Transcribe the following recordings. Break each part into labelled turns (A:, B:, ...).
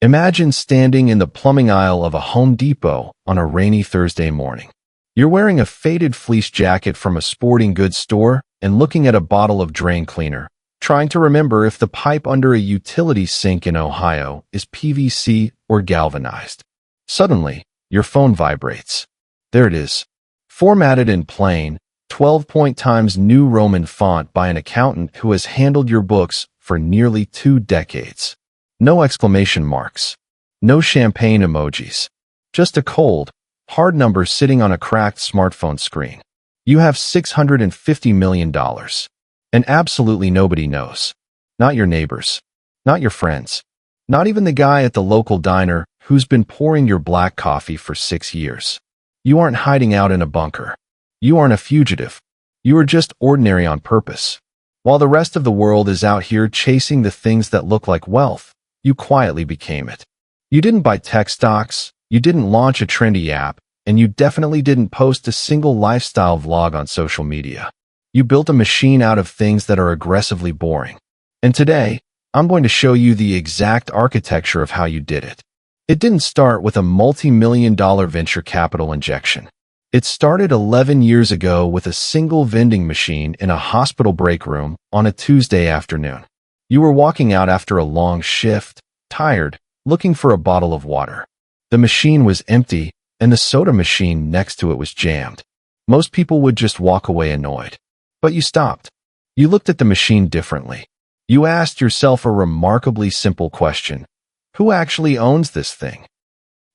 A: Imagine standing in the plumbing aisle of a Home Depot on a rainy Thursday morning. You're wearing a faded fleece jacket from a sporting goods store and looking at a bottle of drain cleaner, trying to remember if the pipe under a utility sink in Ohio is PVC or galvanized. Suddenly, your phone vibrates. There it is. Formatted in plain, 12-point Times New Roman font by an accountant who has handled your books for nearly 2 decades. No exclamation marks. No champagne emojis. Just a cold, hard number sitting on a cracked smartphone screen. You have $650 million. And absolutely nobody knows. Not your neighbors. Not your friends. Not even the guy at the local diner who's been pouring your black coffee for 6 years. You aren't hiding out in a bunker. You aren't a fugitive. You are just ordinary on purpose. While the rest of the world is out here chasing the things that look like wealth, you quietly became it. You didn't buy tech stocks, you didn't launch a trendy app, and you definitely didn't post a single lifestyle vlog on social media. You built a machine out of things that are aggressively boring. And today, I'm going to show you the exact architecture of how you did it. It didn't start with a multi-million-dollar venture capital injection. It started 11 years ago with a single vending machine in a hospital break room on a Tuesday afternoon. You were walking out after a long shift, tired, looking for a bottle of water. The machine was empty, and the soda machine next to it was jammed. Most people would just walk away annoyed. But you stopped. You looked at the machine differently. You asked yourself a remarkably simple question. Who actually owns this thing?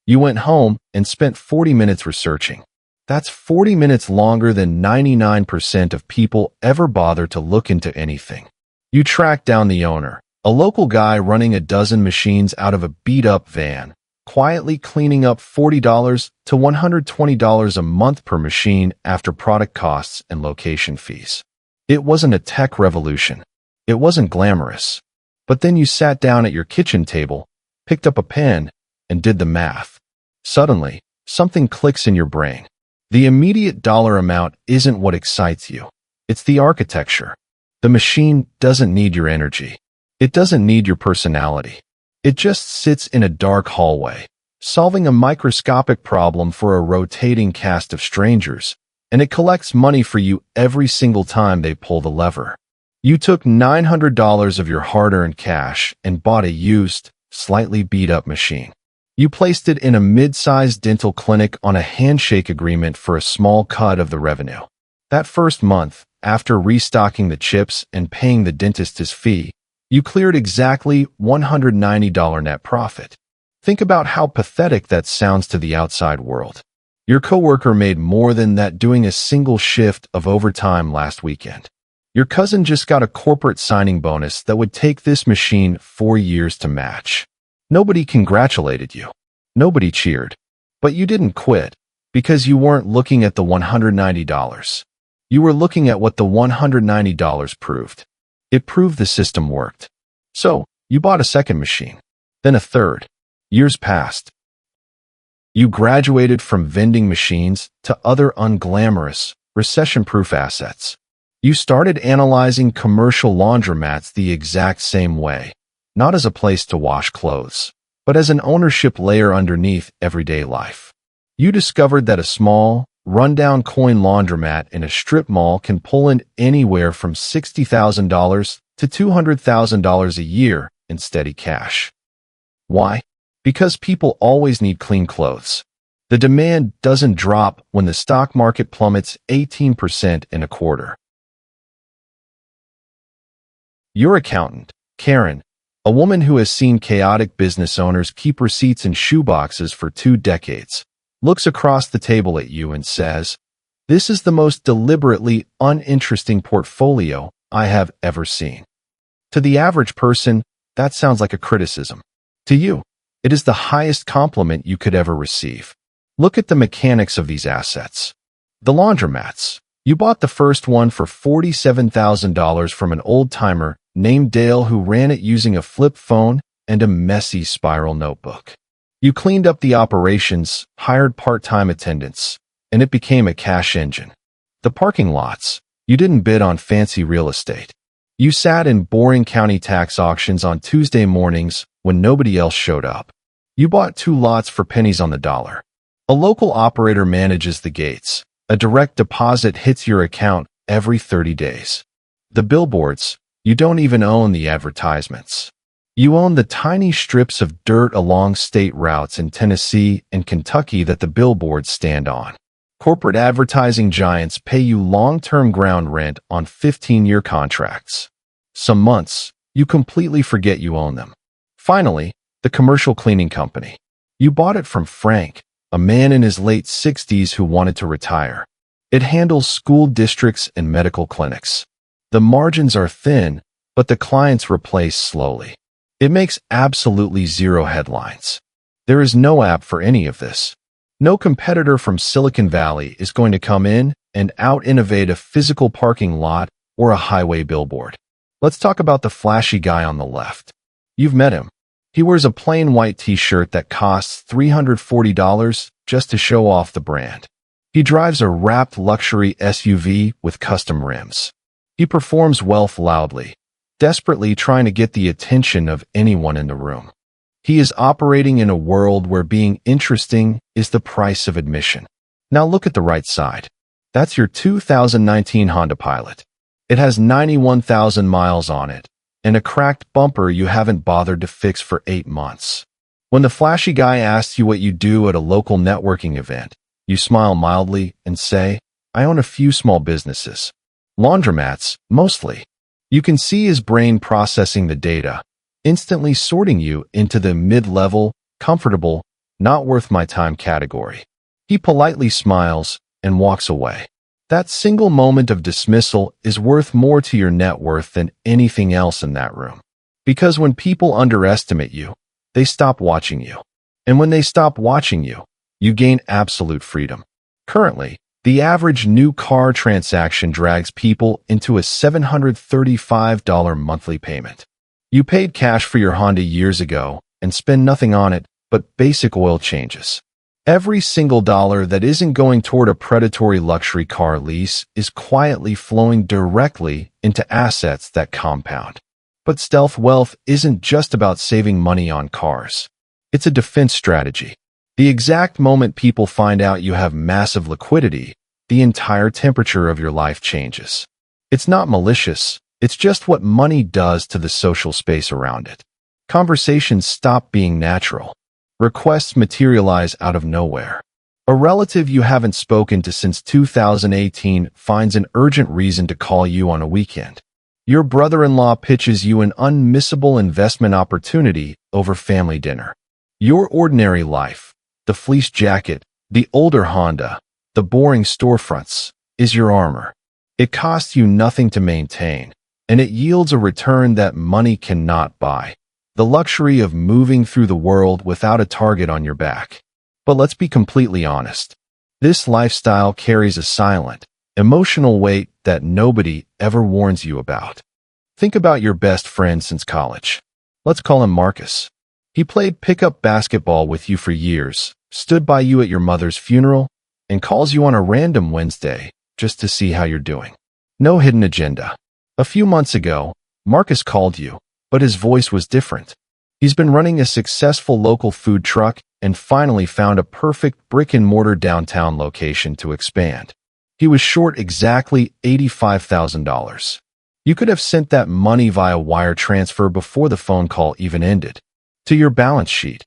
A: You went home and spent 40 minutes researching. That's 40 minutes longer than 99% of people ever bother to look into anything. You tracked down the owner, a local guy running a dozen machines out of a beat-up van, quietly cleaning up $40 to $120 a month per machine after product costs and location fees. It wasn't a tech revolution. It wasn't glamorous. But then you sat down at your kitchen table, picked up a pen, and did the math. Suddenly, something clicks in your brain. The immediate dollar amount isn't what excites you. It's the architecture. The machine doesn't need your energy. It doesn't need your personality. It just sits in a dark hallway, solving a microscopic problem for a rotating cast of strangers, and it collects money for you every single time they pull the lever. You took $900 of your hard-earned cash and bought a used, slightly beat-up machine. You placed it in a mid-sized dental clinic on a handshake agreement for a small cut of the revenue. That first month, after restocking the chips and paying the dentist his fee, you cleared exactly $190 net profit. Think about how pathetic that sounds to the outside world. Your coworker made more than that doing a single shift of overtime last weekend. Your cousin just got a corporate signing bonus that would take this machine 4 years to match. Nobody congratulated you. Nobody cheered. But you didn't quit because you weren't looking at the $190. You were looking at what the $190 proved. It proved the system worked. So, you bought a second machine. Then a third. Years passed. You graduated from vending machines to other unglamorous, recession-proof assets. You started analyzing commercial laundromats the exact same way, not as a place to wash clothes, but as an ownership layer underneath everyday life. You discovered that a small, rundown coin laundromat in a strip mall can pull in anywhere from $60,000 to $200,000 a year in steady cash. Why? Because people always need clean clothes. The demand doesn't drop when the stock market plummets 18% in a quarter. Your accountant, Karen, a woman who has seen chaotic business owners keep receipts in shoeboxes for 2 decades, looks across the table at you and says, "This is the most deliberately uninteresting portfolio I have ever seen." To the average person, that sounds like a criticism. To you, it is the highest compliment you could ever receive. Look at the mechanics of these assets. The laundromats. You bought the first one for $47,000 from an old-timer named Dale who ran it using a flip phone and a messy spiral notebook. You cleaned up the operations, hired part-time attendants, and it became a cash engine. The parking lots. You didn't bid on fancy real estate. You sat in boring county tax auctions on Tuesday mornings when nobody else showed up. You bought 2 lots for pennies on the dollar. A local operator manages the gates. A direct deposit hits your account every 30 days. The billboards, you don't even own the advertisements. You own the tiny strips of dirt along state routes in Tennessee and Kentucky that the billboards stand on. Corporate advertising giants pay you long-term ground rent on 15-year contracts. Some months, you completely forget you own them. Finally, the commercial cleaning company. You bought it from Frank, a man in his late 60s who wanted to retire. It handles school districts and medical clinics. The margins are thin, but the clients replace slowly. It makes absolutely zero headlines. There is no app for any of this. No competitor from Silicon Valley is going to come in and out-innovate a physical parking lot or a highway billboard. Let's talk about the flashy guy on the left. You've met him. He wears a plain white t-shirt that costs $340 just to show off the brand. He drives a wrapped luxury SUV with custom rims. He performs wealth loudly, desperately trying to get the attention of anyone in the room. He is operating in a world where being interesting is the price of admission. Now look at the right side. That's your 2019 Honda Pilot. It has 91,000 miles on it, and a cracked bumper you haven't bothered to fix for 8 months. When the flashy guy asks you what you do at a local networking event, you smile mildly and say, "I own a few small businesses. Laundromats, mostly." You can see his brain processing the data, instantly sorting you into the mid-level, comfortable, not worth my time category. He politely smiles and walks away. That single moment of dismissal is worth more to your net worth than anything else in that room. Because when people underestimate you, they stop watching you. And when they stop watching you, you gain absolute freedom. Currently, the average new car transaction drags people into a $735 monthly payment. You paid cash for your Honda years ago and spend nothing on it but basic oil changes. Every single dollar that isn't going toward a predatory luxury car lease is quietly flowing directly into assets that compound. But stealth wealth isn't just about saving money on cars. It's a defense strategy. The exact moment people find out you have massive liquidity, the entire temperature of your life changes. It's not malicious, it's just what money does to the social space around it. Conversations stop being natural. Requests materialize out of nowhere. A relative you haven't spoken to since 2018 finds an urgent reason to call you on a weekend. Your brother-in-law pitches you an unmissable investment opportunity over family dinner. Your ordinary life, the fleece jacket, the older Honda, the boring storefronts, is your armor. It costs you nothing to maintain, and it yields a return that money cannot buy. The luxury of moving through the world without a target on your back. But let's be completely honest. This lifestyle carries a silent, emotional weight that nobody ever warns you about. Think about your best friend since college. Let's call him Marcus. He played pickup basketball with you for years, stood by you at your mother's funeral, and calls you on a random Wednesday just to see how you're doing. No hidden agenda. A few months ago, Marcus called you, but his voice was different. He's been running a successful local food truck and finally found a perfect brick-and-mortar downtown location to expand. He was short exactly $85,000. You could have sent that money via wire transfer before the phone call even ended. To your balance sheet,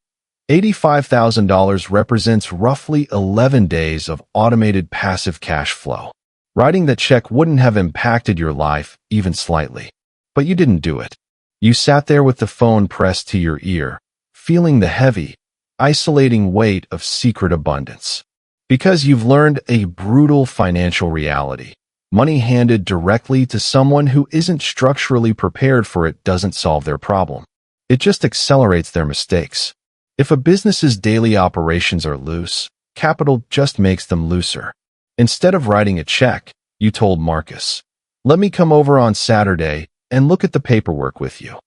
A: $85,000 represents roughly 11 days of automated passive cash flow. Writing that check wouldn't have impacted your life even slightly. But you didn't do it. You sat there with the phone pressed to your ear, feeling the heavy, isolating weight of secret abundance. Because you've learned a brutal financial reality. Money handed directly to someone who isn't structurally prepared for it doesn't solve their problem. It just accelerates their mistakes. If a business's daily operations are loose, capital just makes them looser. Instead of writing a check, you told Marcus, "Let me come over on Saturday and look at the paperwork with you."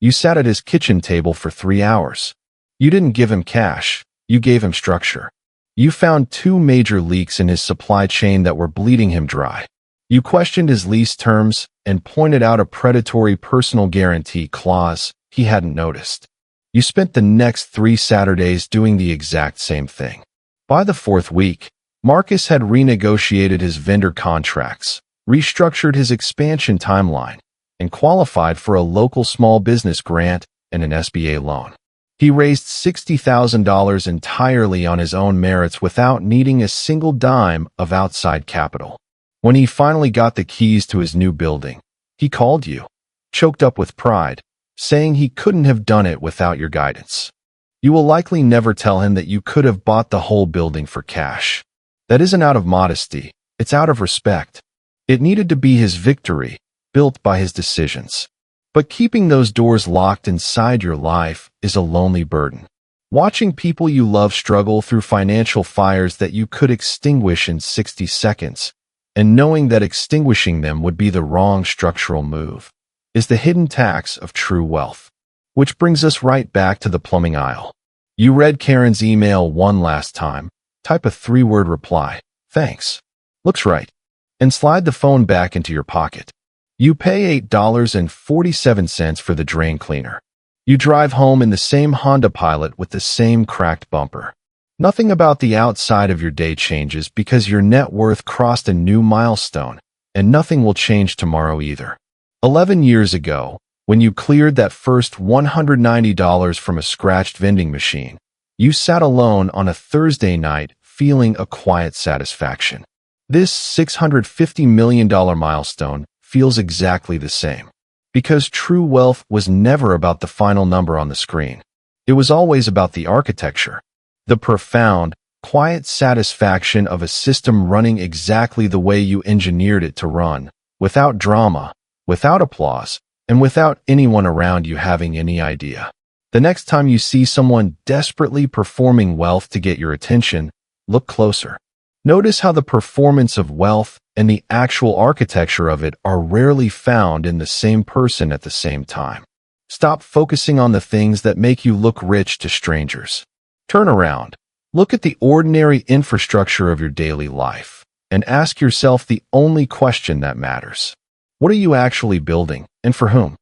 A: You sat at his kitchen table for 3 hours. You didn't give him cash, you gave him structure. You found 2 major leaks in his supply chain that were bleeding him dry. You questioned his lease terms and pointed out a predatory personal guarantee clause he hadn't noticed. You spent the next 3 Saturdays doing the exact same thing. By the 4th week, Marcus had renegotiated his vendor contracts, restructured his expansion timeline, and qualified for a local small business grant and an SBA loan. He raised $60,000 entirely on his own merits without needing a single dime of outside capital. When he finally got the keys to his new building, he called you, choked up with pride, saying he couldn't have done it without your guidance. You will likely never tell him that you could have bought the whole building for cash. That isn't out of modesty, it's out of respect. It needed to be his victory, built by his decisions. But keeping those doors locked inside your life is a lonely burden. Watching people you love struggle through financial fires that you could extinguish in 60 seconds, and knowing that extinguishing them would be the wrong structural move, is the hidden tax of true wealth. Which brings us right back to the plumbing aisle. You read Karen's email one last time, type a 3-word reply, thanks, looks right, and slide the phone back into your pocket. You pay $8.47 for the drain cleaner. You drive home in the same Honda Pilot with the same cracked bumper. Nothing about the outside of your day changes because your net worth crossed a new milestone, and nothing will change tomorrow either. 11 years ago, when you cleared that first $190 from a scratched vending machine, you sat alone on a Thursday night feeling a quiet satisfaction. This $650 million milestone feels exactly the same. Because true wealth was never about the final number on the screen. It was always about the architecture. The profound, quiet satisfaction of a system running exactly the way you engineered it to run, without drama, without applause, and without anyone around you having any idea. The next time you see someone desperately performing wealth to get your attention, look closer. Notice how the performance of wealth and the actual architecture of it are rarely found in the same person at the same time. Stop focusing on the things that make you look rich to strangers. Turn around, look at the ordinary infrastructure of your daily life, and ask yourself the only question that matters. What are you actually building, and for whom?